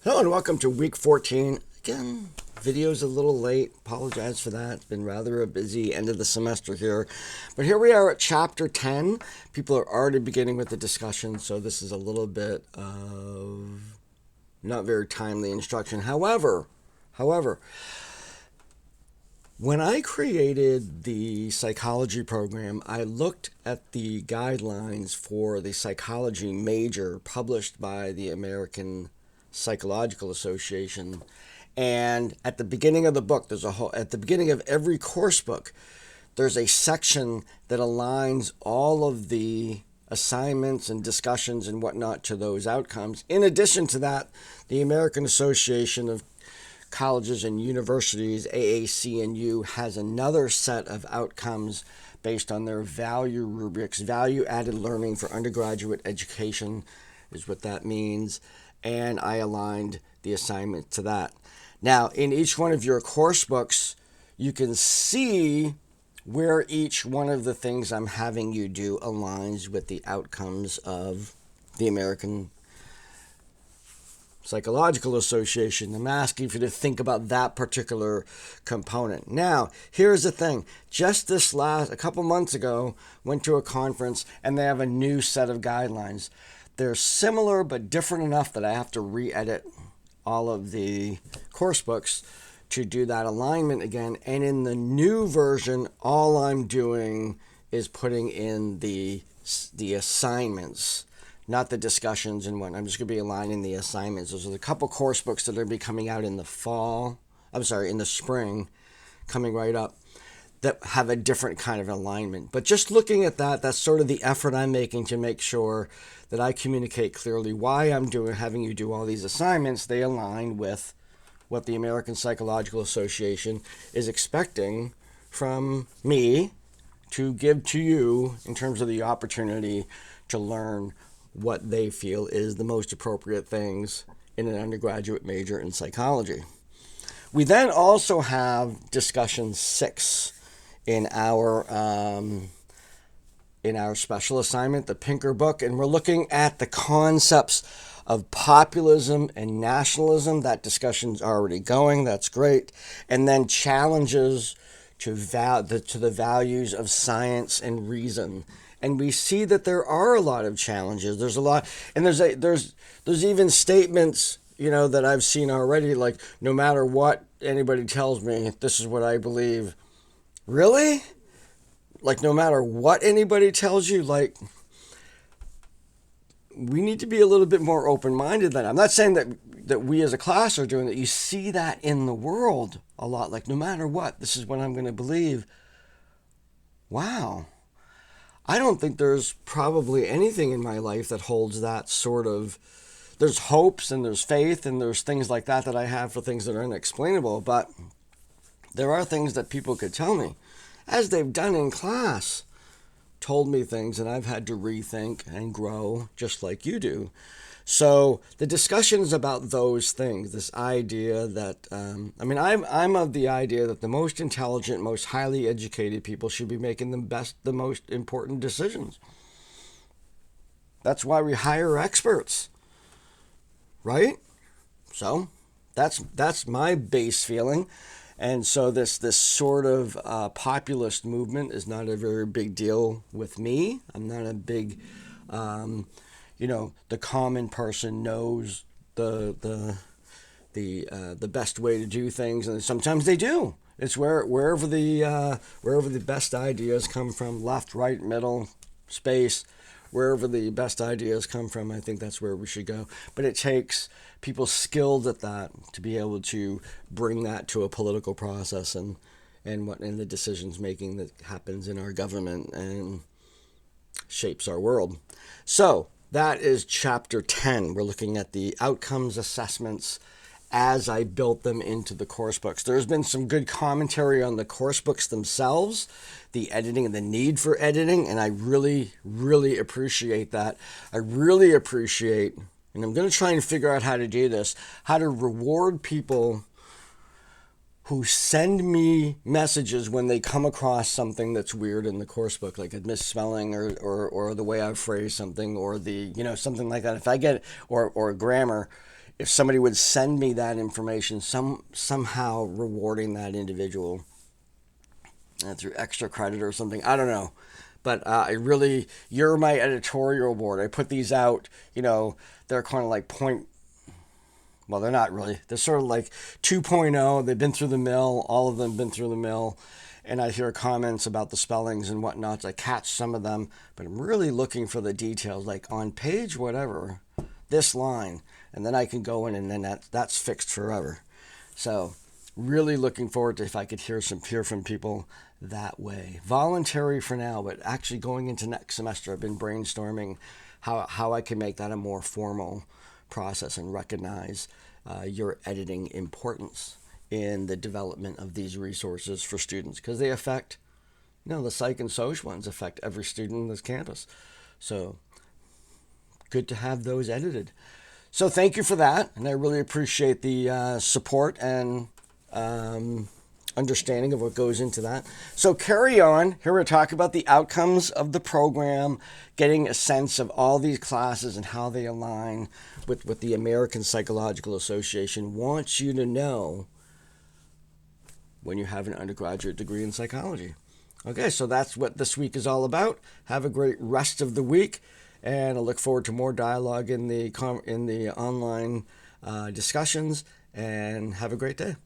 Hello and welcome to week 14. Again, video's a little late. Apologize for that. It's been rather a busy end of the semester here. But here we are at chapter 10. People are already beginning with the discussion, so this is a little bit of not very timely instruction. However, when I created the psychology program, I looked at the guidelines for the psychology major published by the American Psychological Association. And at the beginning of the book, at the beginning of every course book, there's a section that aligns all of the assignments and discussions and whatnot to those outcomes. In addition to that, the American Association of Colleges and Universities, AAC&U, has another set of outcomes based on their value rubrics. Value added learning for undergraduate education is what that means. And I aligned the assignment to that. Now, in each one of your course books, you can see where each one of the things I'm having you do aligns with the outcomes of the American Psychological Association. I'm asking for you to think about that particular component. Now, here's the thing. Just a couple months ago, went to a conference and they have a new set of guidelines. They're similar but different enough that I have to re-edit all of the course books to do that alignment again. And in the new version, all I'm doing is putting in the assignments, not the discussions and what. I'm just going to be aligning the assignments. There's a couple course books that are going to be coming out in the in the spring, coming right up, that have a different kind of alignment. But just looking at that, that's sort of the effort I'm making to make sure that I communicate clearly why I'm having you do all these assignments. They align with what the American Psychological Association is expecting from me to give to you in terms of the opportunity to learn what they feel is the most appropriate things in an undergraduate major in psychology. We then also have discussion 6 in our special assignment, the Pinker book, and we're looking at the concepts of populism and nationalism. That discussion's already going. That's great. And then challenges to the values of science and reason. And we see that there are a lot of challenges. There's a lot, and there's even statements, that I've seen already, like, no matter what anybody tells me, this is what I believe. Really? Like, no matter what anybody tells you, like, we need to be a little bit more open-minded than I'm not saying that we as a class are doing that. You see that in the world a lot. Like, no matter what, this is what I'm going to believe. Wow. I don't think there's probably anything in my life that holds that sort of. There's hopes and there's faith and there's things like that I have for things that are unexplainable, but there are things that people could tell me, as they've done in class, told me things that I've had to rethink and grow just like you do. So the discussions about those things, this idea that, I'm of the idea that the most intelligent, most highly educated people should be making the most important decisions. That's why we hire experts, right? So that's my base feeling. And so this sort of populist movement is not a very big deal with me. I'm not a big, the common person knows the best way to do things, and sometimes they do. It's wherever the best ideas come from, left, right, middle, space. Wherever the best ideas come from, I think that's where we should go. But it takes people skilled at that to be able to bring that to a political process and the decisions making that happens in our government and shapes our world. So that is chapter 10. We're looking at the outcomes assessments as I built them into the course books. There's been some good commentary on the course books themselves, the editing and the need for editing, and I really, really appreciate that. I really appreciate, and I'm going to try and figure out how to do this, how to reward people who send me messages when they come across something that's weird in the course book, like a misspelling or the way I phrase something, or something like that. If I get, or grammar, if somebody would send me that information, somehow rewarding that individual through extra credit or something. I don't know. But you're my editorial board. I put these out, they're kind of like well, they're not really. They're sort of like 2.0. They've been through the mill. All of them been through the mill. And I hear comments about the spellings and whatnot. I catch some of them, but I'm really looking for the details, like on page whatever, this line. And then I can go in and then that's fixed forever. So really looking forward to if I could hear from people that way. Voluntary for now, but actually going into next semester, I've been brainstorming how I can make that a more formal process and recognize your editing importance in the development of these resources for students, because they affect, the psych and social ones affect every student on this campus. So good to have those edited. So thank you for that, and I really appreciate the support and understanding of what goes into that. So carry on. Here we're talking about the outcomes of the program, getting a sense of all these classes and how they align with what the American Psychological Association wants you to know when you have an undergraduate degree in psychology. Okay, so that's what this week is all about. Have a great rest of the week, and I look forward to more dialogue in the online discussions, and have a great day.